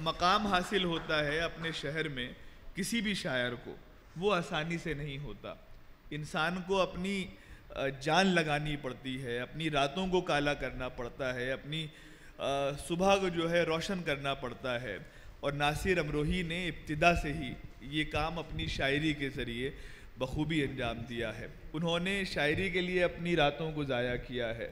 मकाम हासिल होता है अपने शहर में किसी भी शायर को, वो आसानी से नहीं होता। इंसान को अपनी जान लगानी पड़ती है, अपनी रातों को काला करना पड़ता है, अपनी सुबह को जो है रोशन करना पड़ता है। और नासिर अमरोही ने इब्तिदा से ही ये काम अपनी शायरी के ज़रिए बखूबी अंजाम दिया है। उन्होंने शायरी के लिए अपनी रातों को ज़ाया किया है,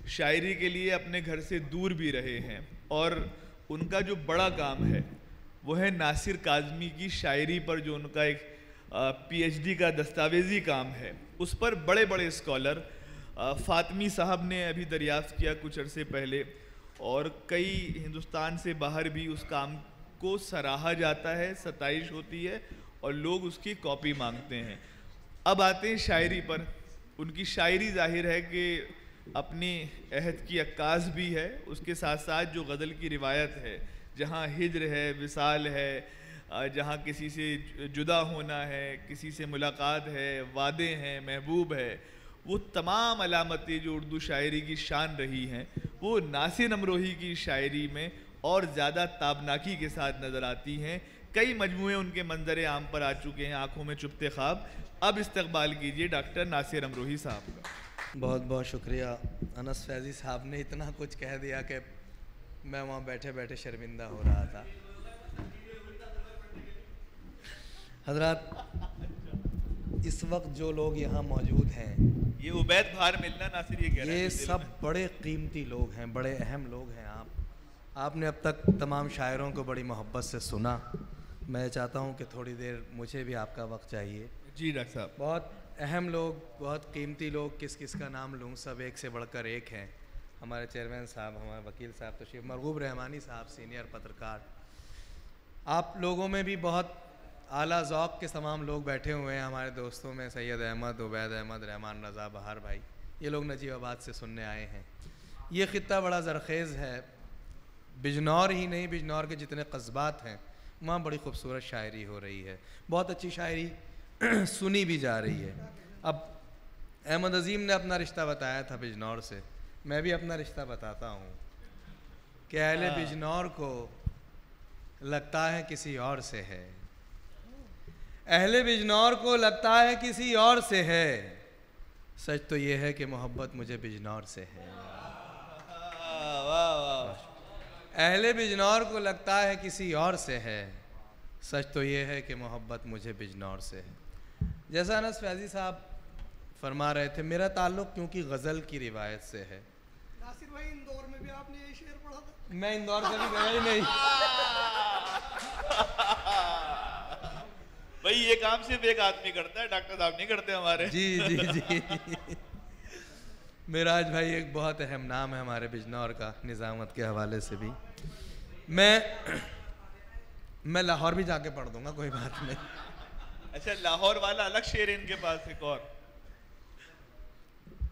शायरी के लिए अपने घर से दूर भी रहे हैं। और उनका जो बड़ा काम है वो है नासिर काज़मी की शायरी पर जो उनका एक पीएचडी का दस्तावेज़ी काम है, उस पर बड़े बड़े स्कॉलर फ़ातिमी साहब ने अभी दरियाफ़्त किया कुछ अरसे पहले, और कई हिंदुस्तान से बाहर भी उस काम को सराहा जाता है, सताइश होती है और लोग उसकी कॉपी मांगते हैं। अब आते हैं शायरी पर। उनकी शायरी ज़ाहिर है कि अपनी अहद की अक्कास भी है, उसके साथ साथ जो गज़ल की रिवायत है, जहाँ हिज्र है, विसाल है, जहाँ किसी से जुदा होना है, किसी से मुलाकात है, वादे हैं, महबूब है, वो तमाम अलामतें जो उर्दू शायरी की शान रही हैं वो नासिर अमरोही की शायरी में और ज़्यादा ताबनाकी के साथ नज़र आती हैं। कई मजमूए उनके मंजर आम पर आ चुके हैं, आँखों में चुभते ख्वाब। अब इस्तकबाल कीजिए डॉक्टर नासिर अमरोही साहब का। बहुत बहुत शुक्रिया। अनस फैज़ी साहब ने इतना कुछ कह दिया कि मैं वहाँ बैठे बैठे शर्मिंदा हो रहा था। हजरत, इस वक्त जो लोग यहाँ मौजूद हैं, ये उबैद भार मिलना नासिर ये कह रहे हैं, ये सब बड़े कीमती लोग हैं, बड़े अहम लोग हैं। आपने अब तक तमाम शायरों को बड़ी मोहब्बत से सुना। मैं चाहता हूँ कि थोड़ी देर मुझे भी आपका वक्त चाहिए। जी डॉक्टर साहब। बहुत अहम लोग, बहुत कीमती लोग, किस किस का नाम लूँ, सब एक से बढ़कर एक हैं। हमारे चेयरमैन साहब, हमारे वकील साहब तशरीफ, मरगूब रहमानी साहब सीनियर पत्रकार, आप लोगों में भी बहुत आला ज़ौक़ के तमाम लोग बैठे हुए हैं। हमारे दोस्तों में सैयद अहमद, उबैद अहमद, रहमान रज़ा, बहार भाई, ये लोग नजीबाबाद से सुनने आए हैं। ये ख़ित्ता बड़ा ज़रख़ेज़ है। बिजनौर ही नहीं, बिजनौर के जितने कस्बात हैं वहाँ बड़ी खूबसूरत शायरी हो रही है, बहुत अच्छी शायरी सुनी भी जा रही है। अब अहमद अज़ीम ने अपना रिश्ता बताया था बिजनौर से, मैं भी अपना रिश्ता बताता हूँ कि अहले बिजनौर को लगता है किसी और से है, अहले बिजनौर को लगता है किसी और से है, सच तो ये है कि मोहब्बत मुझे बिजनौर से है। अहले बिजनौर को लगता है किसी और से है, सच तो ये है कि मोहब्बत मुझे बिजनौर से है। जैसा अनस फैज़ी साहब फरमा रहे थे, मेरा ताल्लुक़ क्योंकि गज़ल की रिवायत से है। नासिर भाई, इंदौर में भी आपने ये शेर पढ़ा था? मैं इंदौर कभी गया ही नहीं। भाई ये काम सिर्फ एक आदमी करता है, डॉक्टर साहब नहीं करते हमारे। जी जी जी। मिराज भाई एक बहुत अहम नाम है हमारे बिजनौर का, निज़ामत के हवाले से भी। मैं लाहौर भी जाके पढ़ दूंगा, कोई बात नहीं। अच्छा, लाहौर वाला अलग शेर इनके पास एक और।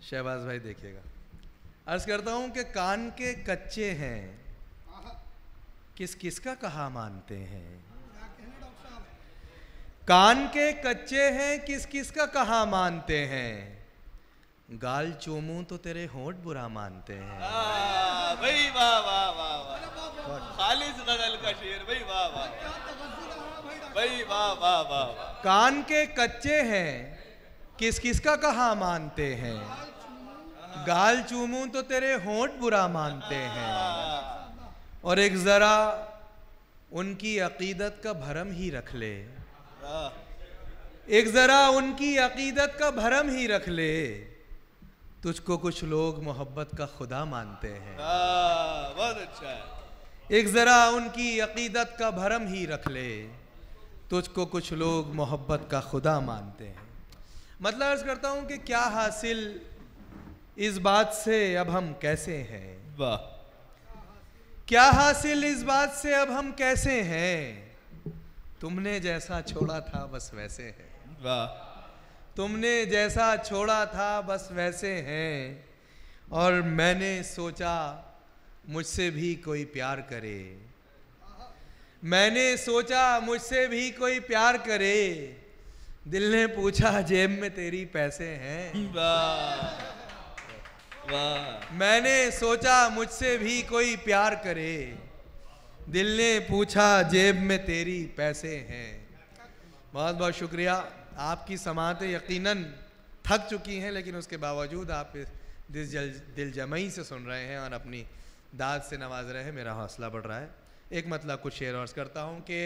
शहबाज भाई देखिएगा, अर्ज करता हूँ कि कान के कच्चे हैं, किस किस का कहा मानते हैं। कान के कच्चे हैं, किस किस का कहा मानते हैं, गाल चूमूं तो तेरे होंठ बुरा मानते हैं। भाई वाह वाह वाह वाह, खालिस गज़ल का शेर, भाई वाह वाह भाई वाह वाह वाह। कान के कच्चे हैं, किस किस का कहा मानते हैं, गाल चूमूं तो तेरे होंठ बुरा मानते हैं। और एक जरा उनकी अकीदत का भरम ही रख ले, एक जरा उनकी अकीदत का भरम ही रख ले, तुझको कुछ लोग मोहब्बत का खुदा मानते हैं। बहुत अच्छा है। एक जरा उनकी अकीदत का भरम ही रख ले, तुझको कुछ लोग मोहब्बत का खुदा मानते हैं। मतलब अर्ज करता हूं कि क्या हासिल इस बात से अब हम कैसे हैं। वाह। क्या हासिल इस बात से अब हम कैसे हैं, तुमने जैसा छोड़ा था बस वैसे है। वाह। तुमने जैसा छोड़ा था बस वैसे हैं, और मैंने सोचा मुझसे भी कोई प्यार करे, मैंने सोचा मुझसे भी कोई प्यार करे, दिल ने पूछा जेब में तेरी पैसे हैं। वाह वाह। मैंने सोचा मुझसे भी कोई प्यार करे, दिल ने पूछा जेब में तेरी पैसे हैं। बहुत बहुत शुक्रिया। आपकी समातें यकीनन थक चुकी हैं, लेकिन उसके बावजूद आप दिल जमई से सुन रहे हैं और अपनी दाद से नवाज रहे हैं। मेरा हौसला बढ़ रहा है। एक मतलब कुछ शेर और करता हूँ कि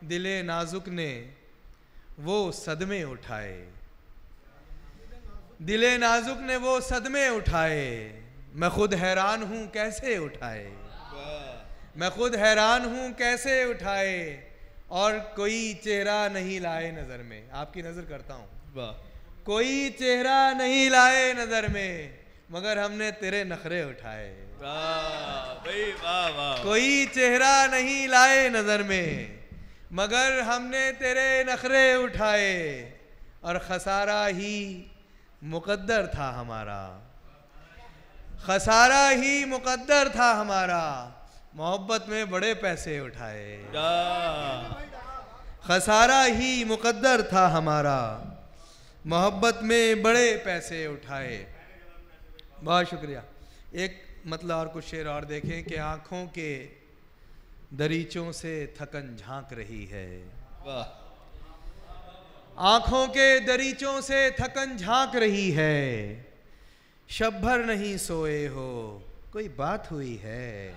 दिले नाजुक ने वो सदमे उठाए, दिले नाजुक ने वो सदमे उठाए, मैं खुद हैरान हूँ कैसे उठाए, मैं खुद हैरान हूँ कैसे उठाए, और कोई चेहरा नहीं लाए नज़र में। आपकी नज़र करता हूँ। कोई चेहरा नहीं लाए नज़र में, मगर हमने तेरे नखरे उठाए। कोई चेहरा नहीं लाए नज़र में, मगर हमने तेरे नखरे उठाए, और खसारा ही मुकद्दर था हमारा, खसारा ही मुकद्दर था हमारा, मोहब्बत में बड़े पैसे उठाए। खसारा ही मुकद्दर था हमारा, मोहब्बत में बड़े पैसे उठाए। बहुत शुक्रिया। एक मतलब और कुछ शेर और देखें कि आँखों के दरीचों से थकन झांक रही है, आँखों के दरीचों से थकन झांक रही है, शब भर नहीं सोए हो कोई बात हुई है।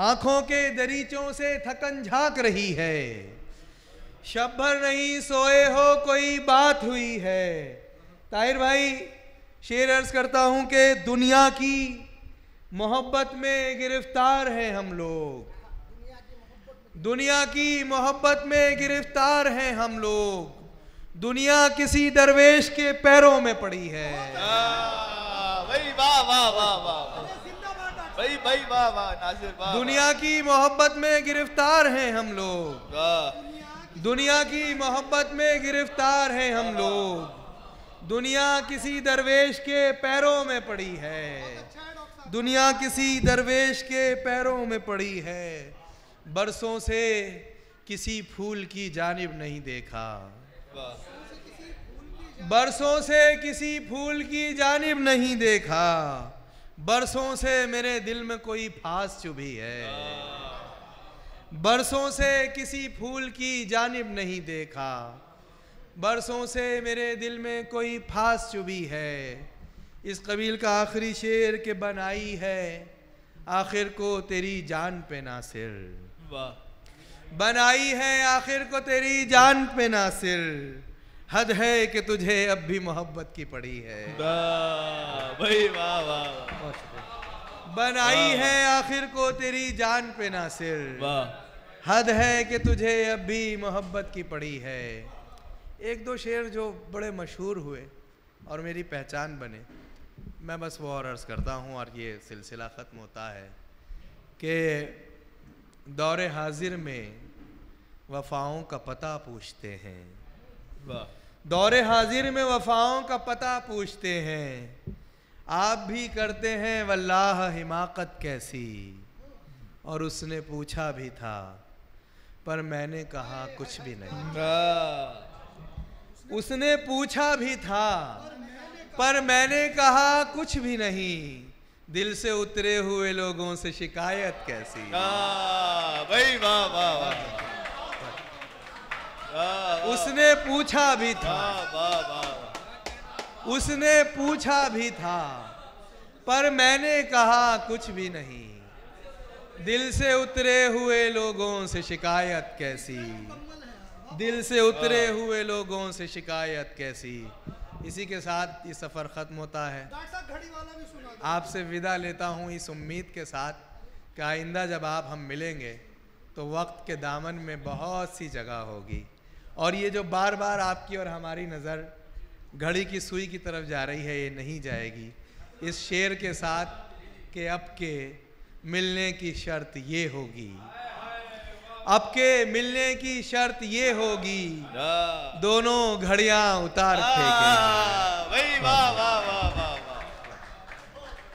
आँखों के दरीचों से थकन झांक रही है, शब भर नहीं सोए हो कोई बात हुई है। ताहिर भाई, शेर अर्ज करता हूँ कि दुनिया की मोहब्बत में गिरफ्तार हैं हम लोग, दुनिया की मोहब्बत में गिरफ्तार हैं हम लोग, दुनिया किसी दरवेश के पैरों में पड़ी है। भाई वाह वाह वाह वाह भाई, भाई वाह वाह नासिर वाह। दुनिया की मोहब्बत में गिरफ्तार हैं हम लोग, दुनिया की मोहब्बत में गिरफ्तार हैं हम लोग, दुनिया किसी दरवेश के पैरों में पड़ी है, दुनिया किसी दरवेश के पैरों में पड़ी है। बरसों से किसी फूल की जानिब नहीं देखा, बरसों से किसी फूल की जानिब नहीं देखा, बरसों से मेरे दिल में कोई फास चुभी है, बरसों से किसी फूल की जानिब नहीं देखा, बरसों से मेरे दिल में कोई फास चुभी है। इस कबील का आखिरी शेर के बनाई है आखिर को तेरी जान पे नासिर, बनाई है आखिर को तेरी जान पे नासिर, हद है कि तुझे अब भी मोहब्बत की पड़ी है। भाई वाह वाह। बनाई है आखिर को तेरी जान पे नासिर, हद है कि तुझे अब भी मोहब्बत की पड़ी है। एक दो शेर जो बड़े मशहूर हुए और मेरी पहचान बने, मैं बस वो और अर्ज़ करता हूँ और ये सिलसिला ख़त्म होता है कि दौरे हाजिर में वफ़ाओं का पता पूछते हैं, दौरे हाजिर में वफ़ाओं का पता पूछते हैं, आप भी करते हैं वल्लाह हिमाकत कैसी, और उसने पूछा भी था पर मैंने कहा कुछ भी नहीं, उसने पूछा भी था पर मैंने कहा कुछ भी नहीं, दिल से उतरे हुए लोगों से शिकायत कैसी। भाई वाह वाह वाह। उसने पूछा भी था, उसने पूछा भी था पर मैंने कहा कुछ भी नहीं, दिल से उतरे हुए लोगों से शिकायत कैसी, दिल से उतरे हुए लोगों से शिकायत कैसी। इसी के साथ ये सफ़र ख़त्म होता है। आपसे विदा लेता हूँ इस उम्मीद के साथ कि आइंदा जब आप हम मिलेंगे तो वक्त के दामन में बहुत सी जगह होगी, और ये जो बार बार आपकी और हमारी नज़र घड़ी की सुई की तरफ जा रही है, ये नहीं जाएगी। इस शेर के साथ कि अब के मिलने की शर्त ये होगी, अब के मिलने की शर्त ये होगी, दोनों घड़ियां उतार फेंकेंगे।